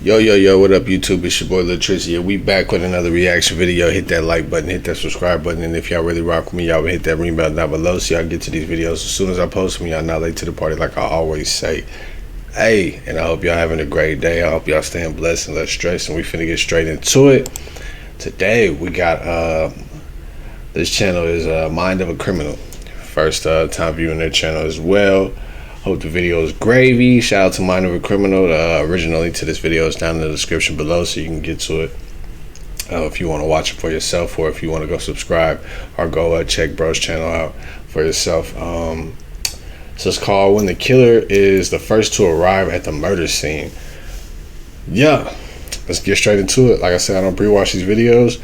Yo, what up YouTube? It's your boy Lil Trizzy, and we back with another reaction video. Hit that like button, hit that subscribe button, and if y'all really rock with me, y'all will hit that ring bell down below so y'all get to these videos as soon as I post them. Y'all not late to the party like I always say. Hey, and I hope y'all having a great day. I hope y'all staying blessed and less stressed, and we finna get straight into it. Today we got this channel is Mind of a Criminal. First time viewing their channel as well. Hope the video is gravy. Shout out to Mind of a Criminal. The original link to this video is down in the description below so you can get to it if you want to watch it for yourself, or if you want to go subscribe or go check bro's channel out for yourself. So it's called When the Killer is the First to Arrive at the Murder Scene. Yeah, let's get straight into it. Like I said, I don't pre-watch these videos.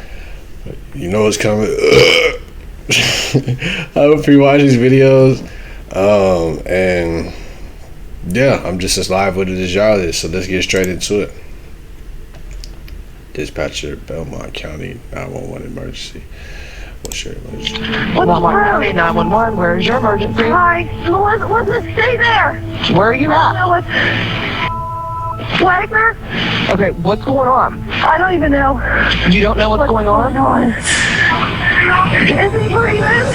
You know what's coming. I don't pre-watch these videos. And yeah, I'm just as live with it as y'all is, so let's get straight into it. Dispatcher, Belmont County 911 emergency. What's your emergency? Belmont County 911, where's your emergency? Hi, let's stay there. Where are you at? No, it's Wagner. Okay, what's going on? I don't even know. You don't know what's going on? Is he breathing?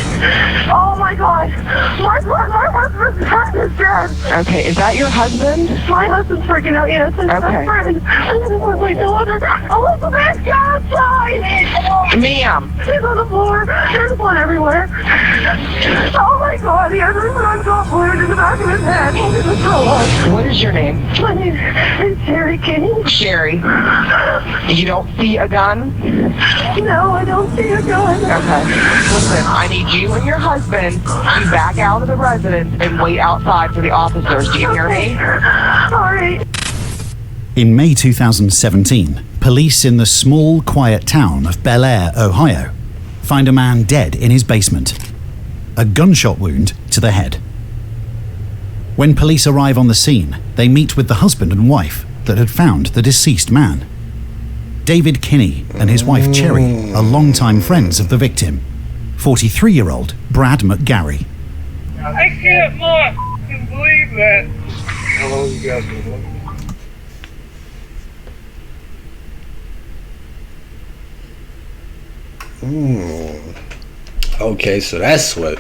Oh my God. My husband is dead. Okay, is that your husband? My husband's freaking out. Yes, it's my friend. This is my daughter. Elizabeth, get outside. Ma'am. She's on the floor. There's blood everywhere. Oh my God. He has a gunshot wound in the back of his head. He's in the pillow. What is your name? My name is Sherry King. Sherry. You don't see a gun? No, I don't see a gun. Okay. Listen, I need you and your husband to back out of the residence and wait outside for the officers. Do you hear me? All right. In May 2017, police in the small, quiet town of Bel Air, Ohio, find a man dead in his basement. A gunshot wound to the head. When police arrive on the scene, they meet with the husband and wife that had found the deceased man. David Kinney and his wife Cherry are longtime friends of the victim, 43-year-old Brad McGarry. I can't not believe that. How long you guys been looking? Okay, so that's what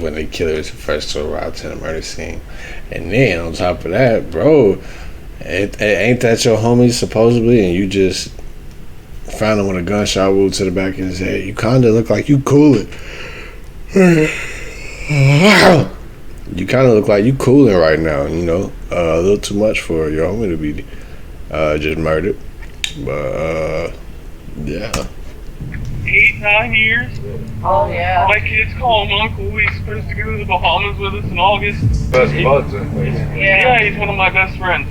when the killer is first to arrive to the murder scene. And then on top of that, bro, ain't that your homie supposedly, and you just found him with a gunshot wound to the back of his head? You kinda look like you cooling. You kinda look like you cooling right now, you know. A little too much for your homie to be just murdered. But yeah. 8, 9 years. Oh yeah. My kids call him Uncle. He's supposed to go to the Bahamas with us in August. Best buds, at least. Yeah, he's one of my best friends.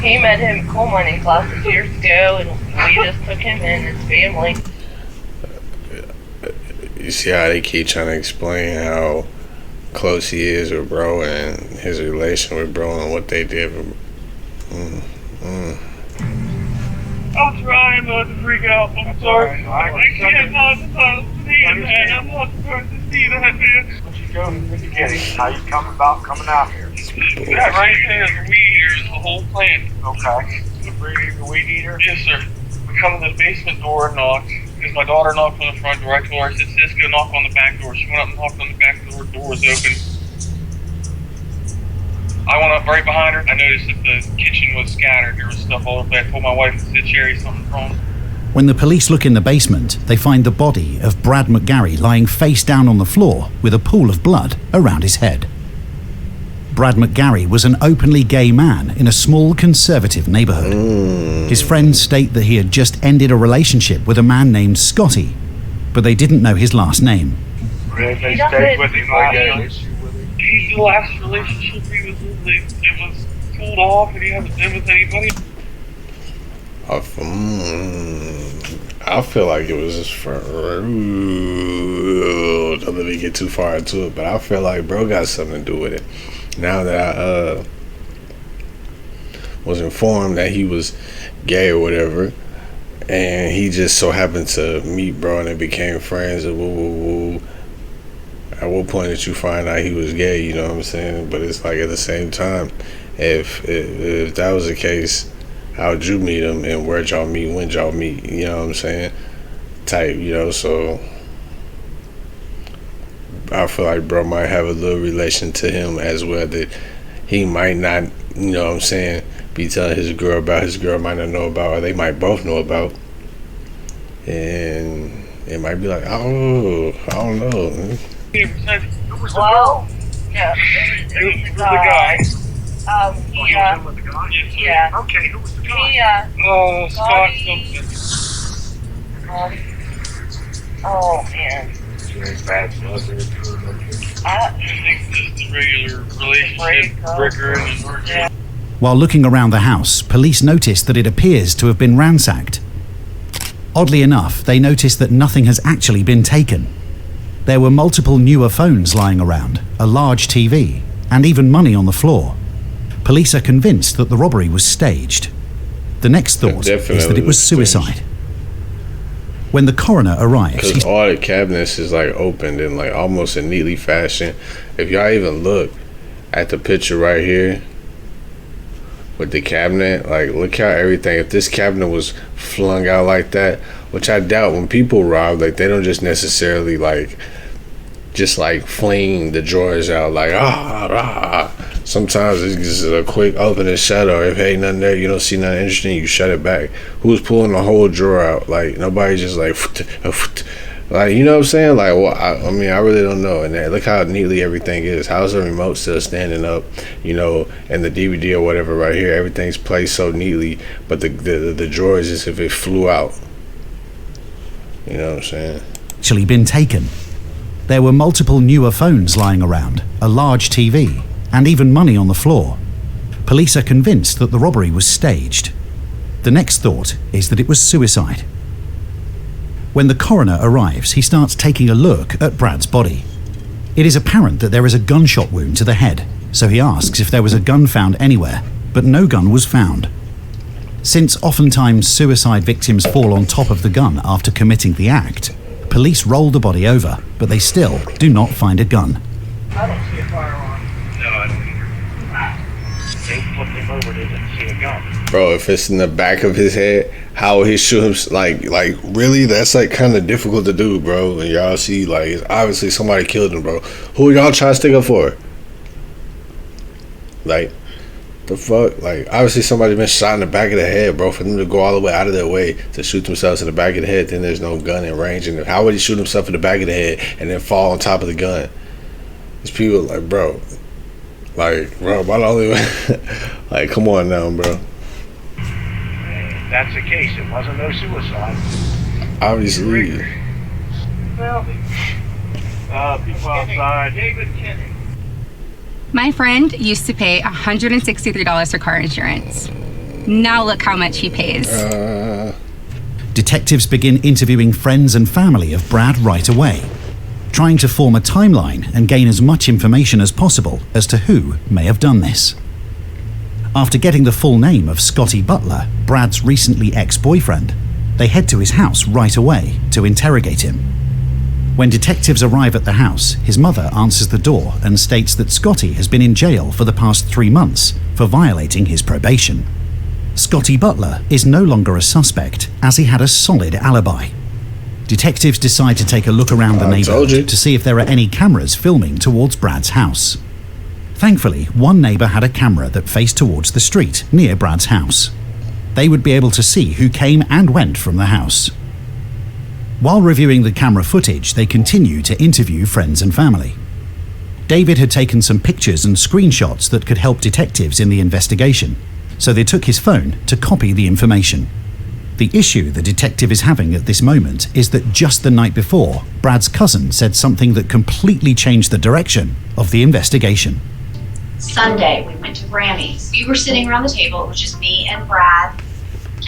He met him in coal mining classes years ago, and we just took him in as family. You see how they keep trying to explain how close he is with bro and his relation with bro and what they did. I'm trying not to freak out. I'm sorry. I can't not see it, man. I'm not supposed to see that, man. Where'd you go from the beginning? How you coming out here? That right there is a weed eater, is the whole plan. Okay. The weed eater? Yes, sir. We come to the basement door and knocked. Because my daughter knocked on the front door. I told her, I said, sis, go knock on the back door. She went up and knocked on the back door. The door was open. I went up right behind her. I noticed that the kitchen was scattered. There was stuff all over there. I told my wife, I said, Sherry, something's wrong. When the police look in the basement, they find the body of Brad McGarry lying face down on the floor with a pool of blood around his head. Brad McGarry was an openly gay man in a small conservative neighborhood. His friends state that he had just ended a relationship with a man named Scotty, but they didn't know his last name. They stayed with him like that. He's the last relationship he was in. It was pulled off, and he hasn't been with anybody. I feel like it was just for. Don't let me get too far into it, but I feel like bro got something to do with it. Now that I was informed that he was gay or whatever, and he just so happened to meet bro and they became friends and woo. At what point did you find out he was gay? You know what I'm saying? But it's like at the same time, if that was the case, how'd you meet him and where'd y'all meet, when y'all meet, you know what I'm saying? Type, you know, so I feel like bro might have a little relation to him as well, that he might not, you know what I'm saying, be telling his girl about, his girl might not know about, or they might both know about. And it might be like, oh, I don't know. Well, Yeah. Who was the guy? Yeah. Okay, who was the guy? Oh, Scott something. Oh man. Bad blood. I think just a regular relationship breaker. And While looking around the house, police noticed that it appears to have been ransacked. Oddly enough, they noticed that nothing has actually been taken. There were multiple newer phones lying around, a large TV, and even money on the floor. Police are convinced that the robbery was staged. The next thought is that it was suicide. When the coroner arrives, because all the cabinets is like opened in like almost a neatly fashion. If y'all even look at the picture right here with the cabinet, like look how everything, if this cabinet was flung out like that, which I doubt, when people rob, like they don't just necessarily like just like fling the drawers out like sometimes it's just a quick open and shut, or if ain't nothing there, you don't see nothing interesting, you shut it back. Who's pulling the whole drawer out? Like nobody just like you know what I'm saying? Like, well, I mean, I really don't know. And look how neatly everything is. How's the remote still standing up, you know, and the DVD or whatever right here, everything's placed so neatly, but the drawers as if it flew out. You know what I'm saying? actually been taken. There were multiple newer phones lying around, a large TV, and even money on the floor. Police are convinced that the robbery was staged. The next thought is that it was suicide. When the coroner arrives, he starts taking a look at Brad's body. It is apparent that there is a gunshot wound to the head, so he asks if there was a gun found anywhere, but no gun was found. Since oftentimes suicide victims fall on top of the gun after committing the act, police roll the body over, but they still do not find a gun. I don't see a firearm. No, I don't either. They flipped him over, they didn't see a gun. Bro, if it's in the back of his head, how would he shoot him? Like really? That's like kind of difficult to do, bro. And y'all see, like, it's obviously somebody killed him, bro. Who y'all trying to stick up for? Like, the fuck? Like, obviously somebody been shot in the back of the head, bro. For them to go all the way out of their way to shoot themselves in the back of the head, then there's no gun in range. And how would he shoot himself in the back of the head and then fall on top of the gun? These people, like, bro, why the only like, come on now, bro. If that's the case, it wasn't no suicide. Obviously. Well, People outside. David Kenny. My friend used to pay $163 for car insurance. Now look how much he pays. Detectives begin interviewing friends and family of Brad right away, trying to form a timeline and gain as much information as possible as to who may have done this. After getting the full name of Scotty Butler, Brad's recently ex-boyfriend, they head to his house right away to interrogate him. When detectives arrive at the house, his mother answers the door and states that Scotty has been in jail for the past 3 months for violating his probation. Scotty Butler is no longer a suspect, as he had a solid alibi. Detectives decide to take a look around the neighborhood to see if there are any cameras filming towards Brad's house. Thankfully, one neighbor had a camera that faced towards the street near Brad's house. They would be able to see who came and went from the house. While reviewing the camera footage, they continue to interview friends and family. David had taken some pictures and screenshots that could help detectives in the investigation, so they took his phone to copy the information. The issue the detective is having at this moment is that just the night before, Brad's cousin said something that completely changed the direction of the investigation. Sunday, we went to Grammy's. We were sitting around the table, it was just me and Brad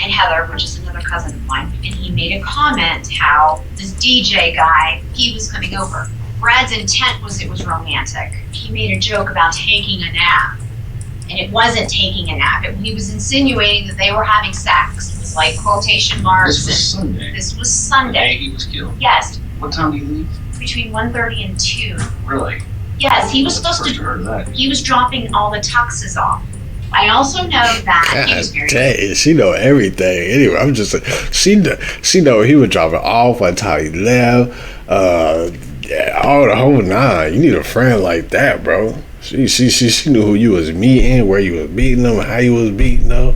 and Heather, which is another cousin of mine, and he made a comment how this DJ guy, he was coming over. Brad's intent was it was romantic. He made a joke about taking a nap, and it wasn't taking a nap. He was insinuating that they were having sex. It was like quotation marks. This was Sunday. This was The Sunday. day he was killed. Yes, What time do you leave? between 1:30 and 2. Really? Yes, he was That's the supposed first to, I heard of that. he was dropping all the tuxes off I also know that he was God married. dang, she know everything. Anyway, I'm just she know he was dropping off by the time he left. Yeah, all the whole nine. You need a friend like that, bro. She knew who you was meeting, where you was meeting them, how you was meeting them.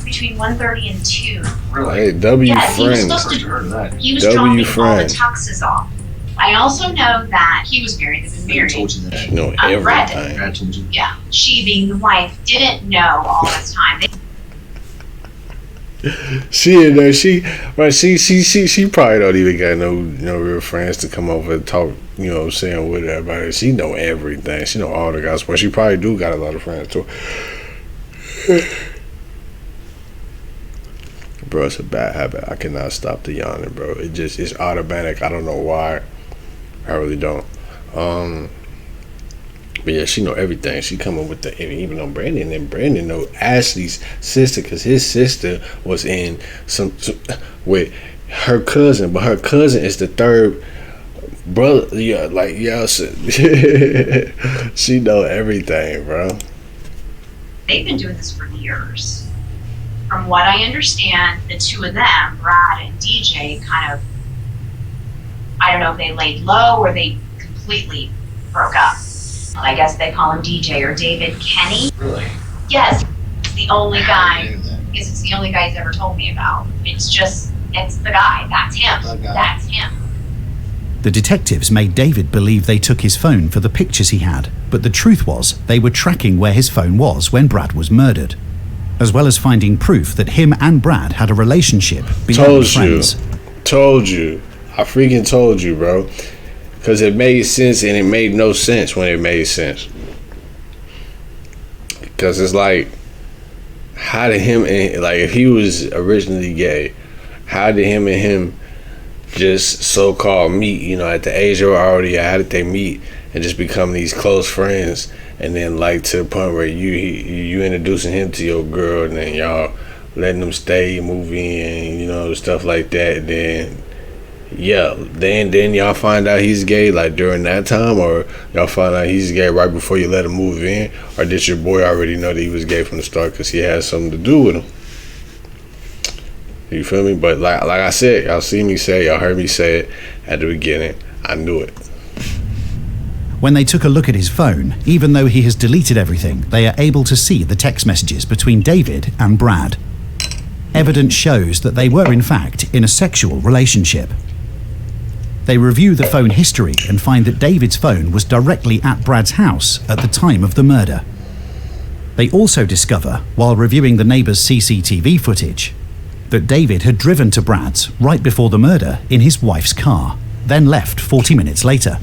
Between 1:30 and 2. Really? Hey, W Yes, he was friend. supposed to. Heard of that. He was W dropping all friend. the tuxes off. I also know that he was married. They've been Who married. told you that? She know Brad. everything. Brad told you. Yeah, she being the wife didn't know all this time. She in there. She probably don't even got no real friends to come over and talk. You know what I'm saying, with everybody. She know everything. She know all the guys. But she probably do got a lot of friends too. Bro, it's a bad habit. I cannot stop the yawning, bro. It's automatic. I don't know why. I really don't. But yeah, she know everything. She coming with the, even on Brandon, and Brandon know Ashley's sister, because his sister was in some with her cousin, but her cousin is the third brother. Yeah, like yeah, she know everything, bro. They've been doing this for years. From what I understand, the two of them, Brad and DJ, kind of, I don't know if they laid low or they completely broke up. I guess they call him DJ or David Kenny. Really? Yes, it's the only guy. I knew that. Because it's the only guy he's ever told me about. It's the guy. That's him. The guy. That's him. The detectives made David believe they took his phone for the pictures he had, but the truth was they were tracking where his phone was when Brad was murdered, as well as finding proof that him and Brad had a relationship beyond friends. Told you. I freaking told you, bro. Because it made sense, and it made no sense when it made sense. Because it's like, how did him and, like, if he was originally gay, how did him and him just so-called meet, you know, at the age they were already at? How did they meet and just become these close friends? And then, like, to the point where you introducing him to your girl, and then y'all letting them stay, move in, you know, stuff like that. And then, yeah, then y'all find out he's gay, like, during that time, or y'all find out he's gay right before you let him move in, or did your boy already know that he was gay from the start because he had something to do with him? You feel me? But like I said, y'all see me say, y'all heard me say it at the beginning. I knew it. When they took a look at his phone, even though he has deleted everything, they are able to see the text messages between David and Brad. Evidence shows that they were in fact in a sexual relationship. They review the phone history and find that David's phone was directly at Brad's house at the time of the murder. They also discover, while reviewing the neighbour's CCTV footage, that David had driven to Brad's right before the murder in his wife's car, then left 40 minutes later.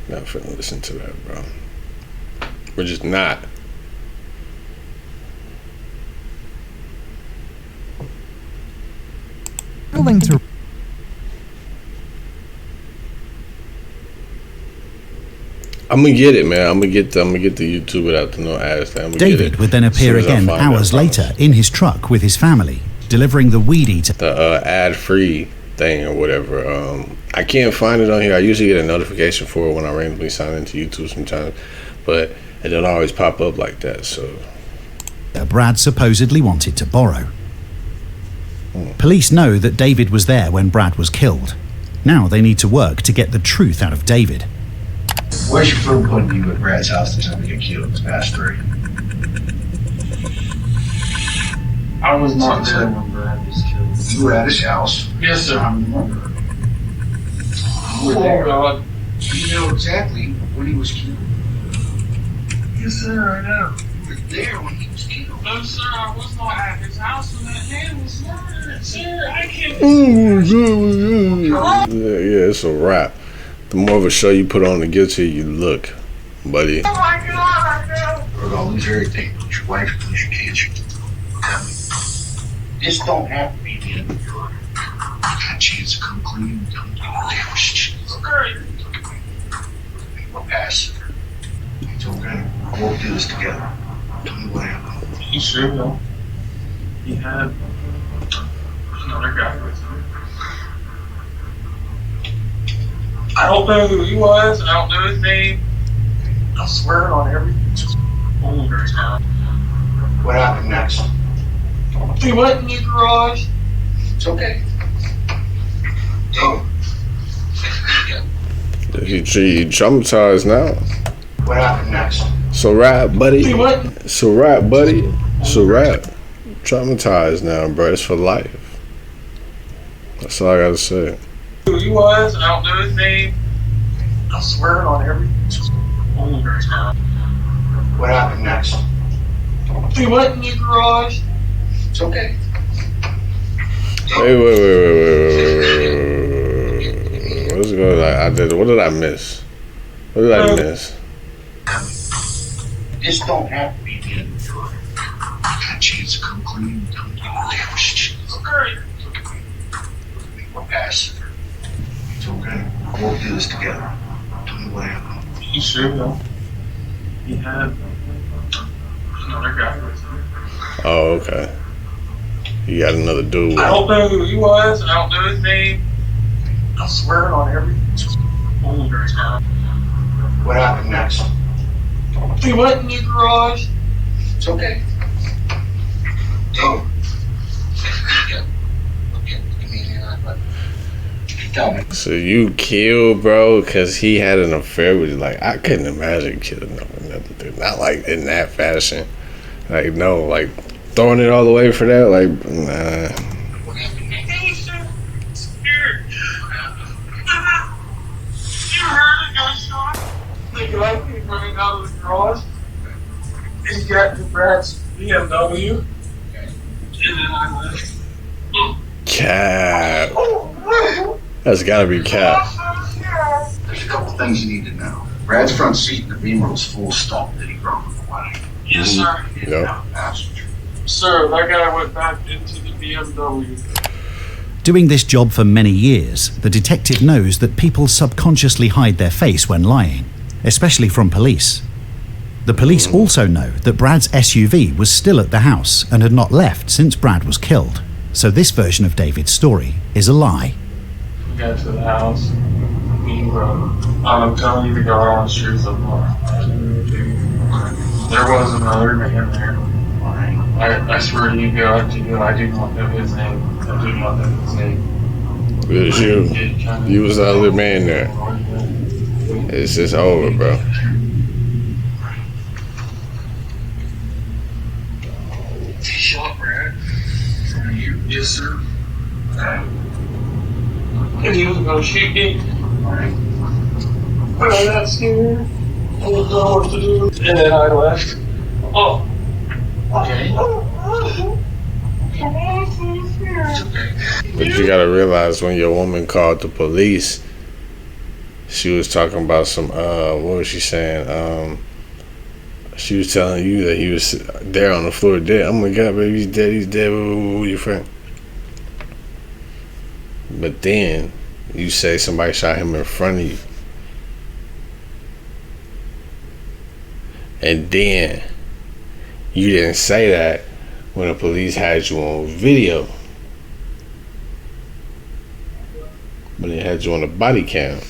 I'm not finna listen to that, bro. We're just not. I'm gonna get it, man. I'm gonna get the YouTube without no ads. David would then appear again hours later in his truck with his family, delivering the weed eater. The ad-free thing or whatever. I can't find it on here. I usually get a notification for it when I randomly sign into YouTube sometimes, but it don't always pop up like that. So Brad supposedly wanted to borrow. Police know that David was there when Brad was killed. Now they need to work to get the truth out of David. Where's your phone putting you at Brad's house the time you get killed? It's past 3. I was not there when Brad was killed. You were at his house. Yes, sir. I remember. You were Oh, there. God. You know exactly when he was killed. Yes, sir, I know. You were there when he was killed. No, sir, I was not at his house when that man was murdered, sir. I can't. yeah, it's a wrap. The more of a show you put on, the guiltier you look, buddy. Oh my God, I know. We're gonna lose everything. Lose your wife, lose your kids. This don't have to be the end of your life. You got a chance to come clean. Don't do all that shit. We'll pass. It's okay. We'll do this together. Tell me what happened. He sure will. He had. another guy with him. I don't know who he was. I don't know his name. I'm swearing on everything. Just older now. What happened next? He went in the garage. It's okay. Oh. He traumatized now. What happened next? So rap, buddy. So rap, buddy. So rap. Traumatized now, bro. It's for life. That's all I gotta say. Who he was, I don't know his name. I'm swearing on everything. Just older now. What happened next? He went in the garage. It's okay. Wait. What's going on? What did I miss? What did I miss? This don't have to be the end of your life. That chance to come clean. Don't do that shit. Okay. We're past it. It's okay. We'll do this together. Tell me what happened. You sure though? He had another guy with him. Oh, okay. You got another dude. I don't know who he was. I don't know his name. I'm swearing on everything. Just older now. What happened next? He went in the garage. It's okay. Oh. Tell me. So you killed, bro, because he had an affair with you. Like, I couldn't imagine killing another dude. Not like in that fashion. Like, no, like throwing it all the way for that. Like, nah. What happened next? He was so scared. You heard a gunshot? The guy came running out of the garage. He got to Brad's BMW. And then I left. Cap. That's gotta be cap. There's a couple things you need to know. Brad's front seat in the Beamer was full stop that he broke with the wedding. Yes, sir. Yep. Passenger. Sir, that guy went back into the BMW. Doing this job for many years, the detective knows that people subconsciously hide their face when lying, especially from police. The police also know that Brad's SUV was still at the house and had not left since Brad was killed. So this version of David's story is a lie. We got to the house. I'm telling you the garage truth of more. There was another man there. I swear to you, God, to you, I do not know his name. I do not know his name. It was you. You was the other man there. It's just over, bro. He shot Brad. You? Yes, sir. And he was going to shoot me. But I got scared. I didn't know what to do. And then I left. Oh. Okay. But you gotta realize when your woman called the police, she was talking about some, what was she saying? She was telling you that he was there on the floor dead. Oh my God, baby, he's dead, who your friend? But then you say somebody shot him in front of you. And then you didn't say that when the police had you on video. When they had you on the body cam.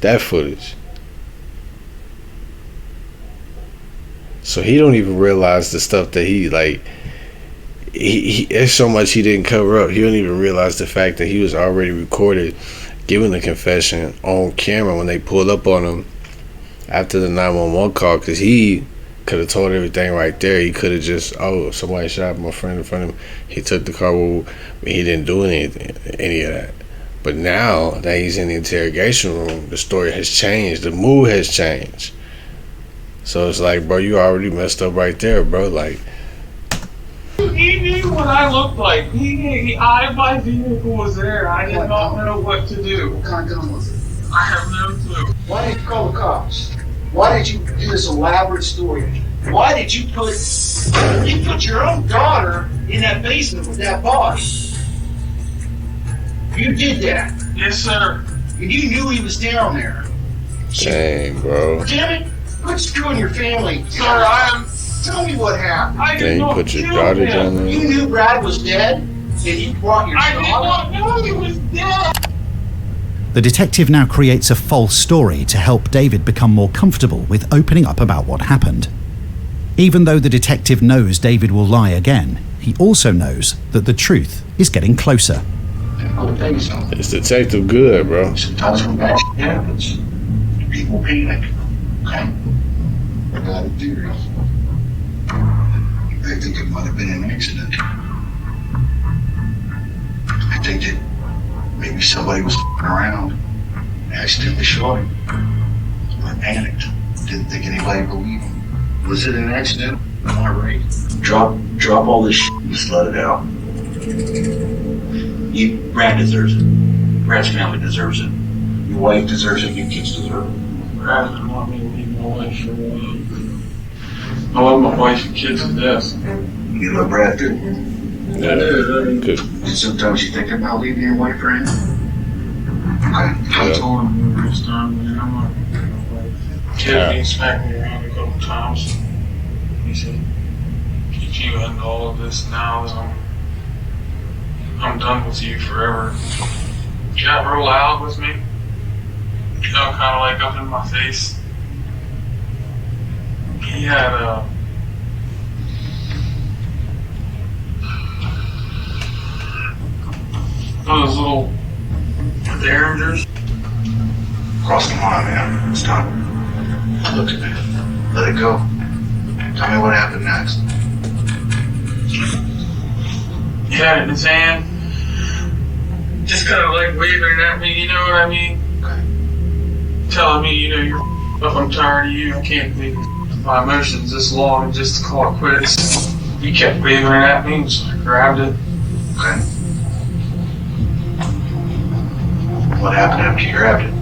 That footage. So he don't even realize the stuff that he like. There's so much he didn't cover up. He don't even realize the fact that he was already recorded giving the confession on camera when they pulled up on him after the 911 call, because he could have told everything right there. He could have just, oh, somebody shot my friend in front of him. He took the car, he didn't do any of that. But now that he's in the interrogation room, the story has changed. The mood has changed. So it's like, bro, you already messed up right there, bro. Like, He knew what I looked like. My vehicle was there. I did not know what to do. What kind of gun was it? I have no clue. Why did you call the cops? Why did you do this elaborate story? Why did you put your own daughter in that basement with that body? You did that. Yes, sir. And you knew he was down there. dang, bro. Damn it! Quit screwing your family. Sir, Tell me what happened. I did Dang, you not put your kill daughter him. down there. You knew Brad was dead? And you brought your I did daughter? not know he was dead. The detective now creates a false story to help David become more comfortable with opening up about what happened. Even though the detective knows David will lie again, he also knows that the truth is getting closer. I'll tell you something. It's Detective Good, bro. Sometimes when bad shit happens, people panic. Okay? I got a theory. I think it might have been an accident. I think that maybe somebody was f***ing around and accidentally shot him. I panicked. Didn't think anybody believed him. Was it an accident? Am I right? Drop all this shit and just let it out. Brad deserves it. Brad's family deserves it. Your wife deserves it. Your kids deserve it. Brad didn't want me to leave my wife for a while. I love my wife and kids to death. You love Brad too. Yeah, good. And sometimes you think about leaving your wife for him. Okay. I told him numerous times, man, I'm not gonna leave my wife. Kid me smacked me around a couple times. He said, "Get you into all of this now that I'm done with you forever." He got real loud with me. You know, kind of like up in my face. He had those little derringers. Cross the line, man. Stop. Look at me. Let it go. Tell me what happened next. He had it in his hand. Just kind of like waving it at me, you know what I mean? Okay. Telling me, you know, you're up, I'm tired of you, I can't leave my emotions this long just to call it quits. He kept waving it at me, so I grabbed it. Okay. What happened after you grabbed it?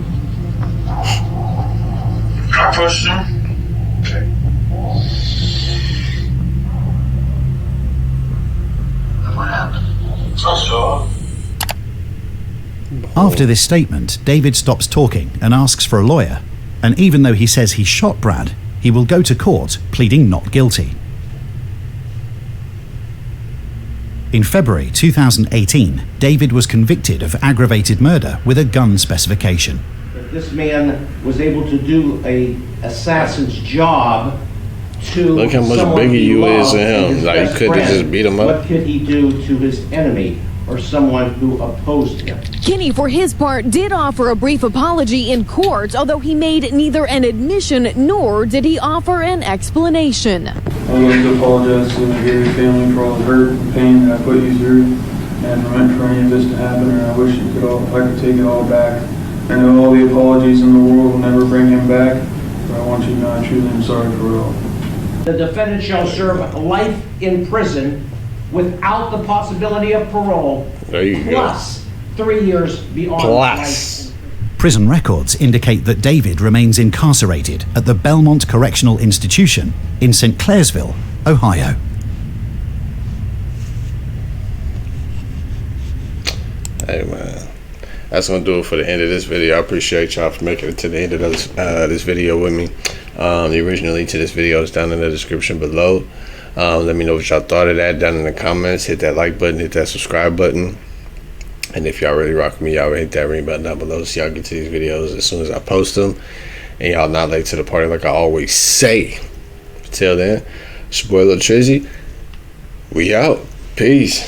I pushed him. Okay. And what happened? I saw. After this statement, David stops talking and asks for a lawyer. And even though he says he shot Brad, he will go to court pleading not guilty. In February 2018, David was convicted of aggravated murder with a gun specification. This man was able to do a assassin's job to Look how much someone bigger he you is loved than and him. his Like, you best could have friend. just beat him up. What could he do to his enemy or someone who opposed him? Kenny, for his part, did offer a brief apology in court, although he made neither an admission nor did he offer an explanation. I would like to apologize to my Gary family for all the hurt and pain that I put you through, and for meant for any of this to happen, and I wish if I could take it all back. I know all the apologies in the world will never bring him back, but I want you to know I truly am sorry for it all. The defendant shall serve life in prison without the possibility of parole, There you go. plus 3 years beyond Plus. life. Prison records indicate that David remains incarcerated at the Belmont Correctional Institution in St. Clairsville, Ohio. Hey, man. That's going to do it for the end of this video. I appreciate y'all for making it to the end of this video with me. The original link to this video is down in the description below. Let me know what y'all thought of that down in the comments. Hit that like button, hit that subscribe button. And if y'all really rock with me, y'all hit that ring button down below so y'all get to these videos as soon as I post them. And y'all not late to the party like I always say. Till then, it's your boy Lil Trizzy. We out. Peace.